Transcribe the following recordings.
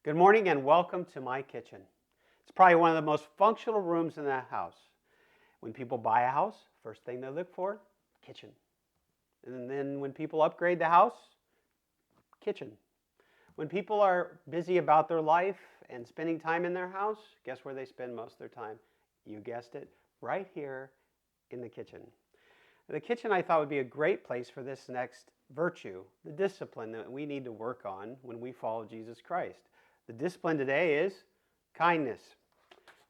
Good morning and welcome to my kitchen. It's probably one of the most functional rooms in that house. When people buy a house, first thing they look for, kitchen. And then when people upgrade the house, kitchen. When people are busy about their life and spending time in their house, guess where they spend most of their time? You guessed it, right here in the kitchen. The kitchen I thought would be a great place for this next virtue, the discipline that we need to work on when we follow Jesus Christ. The discipline today is kindness.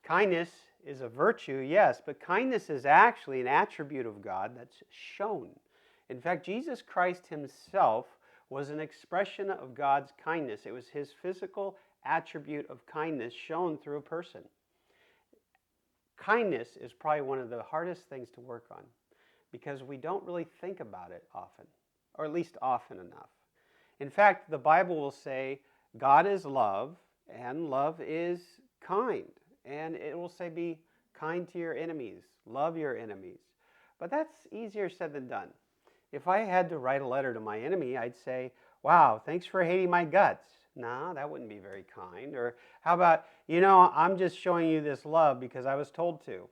Kindness is a virtue, yes, but kindness is actually an attribute of God that's shown. In fact, Jesus Christ himself was an expression of God's kindness. It was his physical attribute of kindness shown through a person. Kindness is probably one of the hardest things to work on because we don't really think about it often, or at least often enough. In fact, the Bible will say God is love, and love is kind. And it will say be kind to your enemies, love your enemies. But that's easier said than done. If I had to write a letter to my enemy, I'd say, wow, thanks for hating my guts. No, that wouldn't be very kind. Or how about, I'm just showing you this love because I was told to.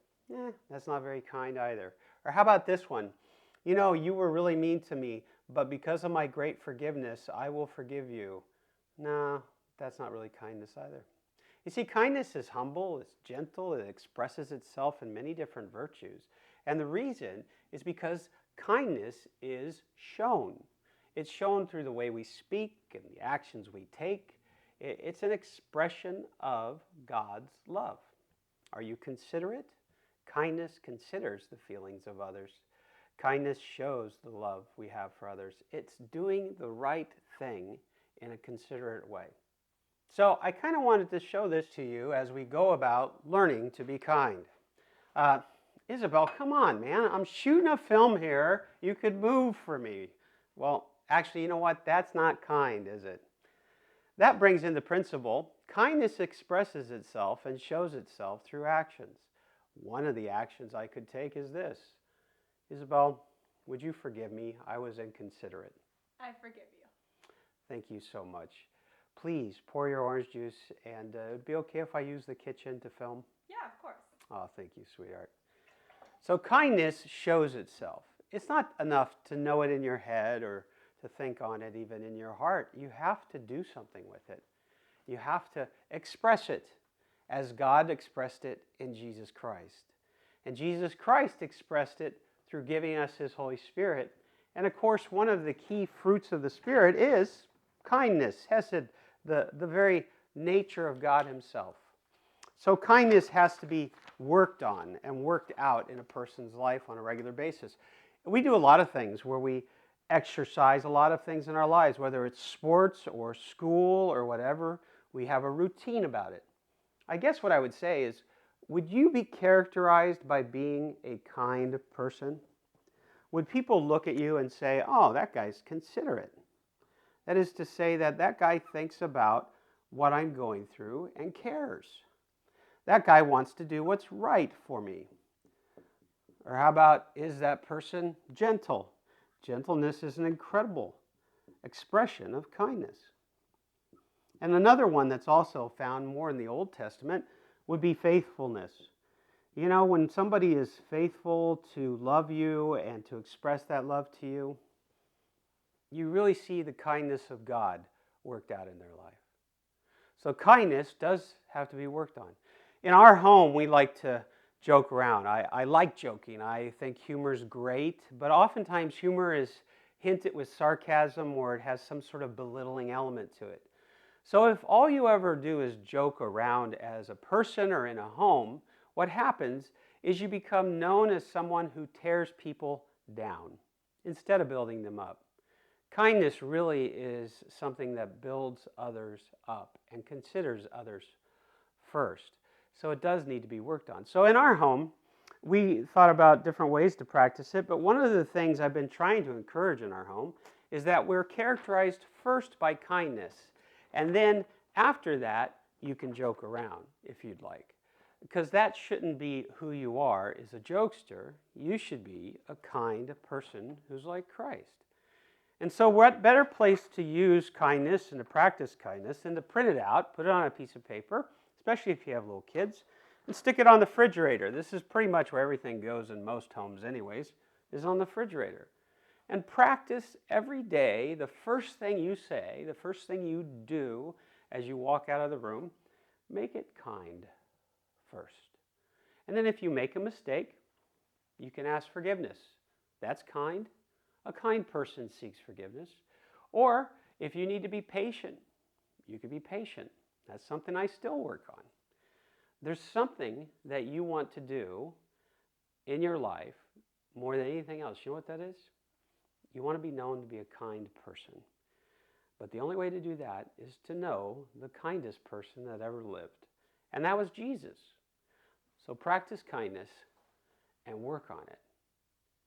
That's not very kind either. Or how about this one? You were really mean to me, but because of my great forgiveness, I will forgive you. No, that's not really kindness either. You see, kindness is humble, it's gentle, it expresses itself in many different virtues. And the reason is because kindness is shown. It's shown through the way we speak and the actions we take. It's an expression of God's love. Are you considerate? Kindness considers the feelings of others. Kindness shows the love we have for others. It's doing the right thing in a considerate way. So I kind of wanted to show this to you as we go about learning to be kind. Isabel, come on, man. I'm shooting a film here. You could move for me. Well, actually, you know what? That's not kind, is it? That brings in the principle. Kindness expresses itself and shows itself through actions. One of the actions I could take is this. Isabel, would you forgive me? I was inconsiderate. I forgive you. Thank you so much. Please pour your orange juice, and it would be okay if I use the kitchen to film? Yeah, of course. Oh, thank you, sweetheart. So kindness shows itself. It's not enough to know it in your head or to think on it even in your heart. You have to do something with it. You have to express it as God expressed it in Jesus Christ. And Jesus Christ expressed it through giving us his Holy Spirit. And of course, one of the key fruits of the Spirit is kindness, hesed, the very nature of God himself. So kindness has to be worked on and worked out in a person's life on a regular basis. We do a lot of things where we exercise a lot of things in our lives, whether it's sports or school or whatever. We have a routine about it. I guess what I would say is, would you be characterized by being a kind person? Would people look at you and say, oh, that guy's considerate? That is to say that guy thinks about what I'm going through and cares. That guy wants to do what's right for me. Or how about, is that person gentle? Gentleness is an incredible expression of kindness. And another one that's also found more in the Old Testament would be faithfulness. When somebody is faithful to love you and to express that love to you, you really see the kindness of God worked out in their life. So kindness does have to be worked on. In our home, we like to joke around. I like joking. I think humor is great, but oftentimes humor is hinted with sarcasm or it has some sort of belittling element to it. So if all you ever do is joke around as a person or in a home, what happens is you become known as someone who tears people down instead of building them up. Kindness really is something that builds others up and considers others first. So it does need to be worked on. So in our home, we thought about different ways to practice it, but one of the things I've been trying to encourage in our home is that we're characterized first by kindness. And then after that, you can joke around if you'd like. Because that shouldn't be who you are as a jokester. You should be a kind person who's like Christ. And so what better place to use kindness and to practice kindness than to print it out, put it on a piece of paper, especially if you have little kids, and stick it on the refrigerator. This is pretty much where everything goes in most homes anyways, is on the refrigerator. And practice every day the first thing you say, the first thing you do as you walk out of the room, make it kind first. And then if you make a mistake, you can ask forgiveness. That's kind. A kind person seeks forgiveness. Or if you need to be patient, you can be patient. That's something I still work on. There's something that you want to do in your life more than anything else. You know what that is? You want to be known to be a kind person. But the only way to do that is to know the kindest person that ever lived. And that was Jesus. So practice kindness and work on it.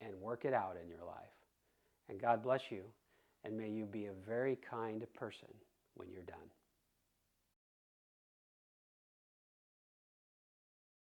And work it out in your life. And God bless you. And may you be a very kind person when you're done.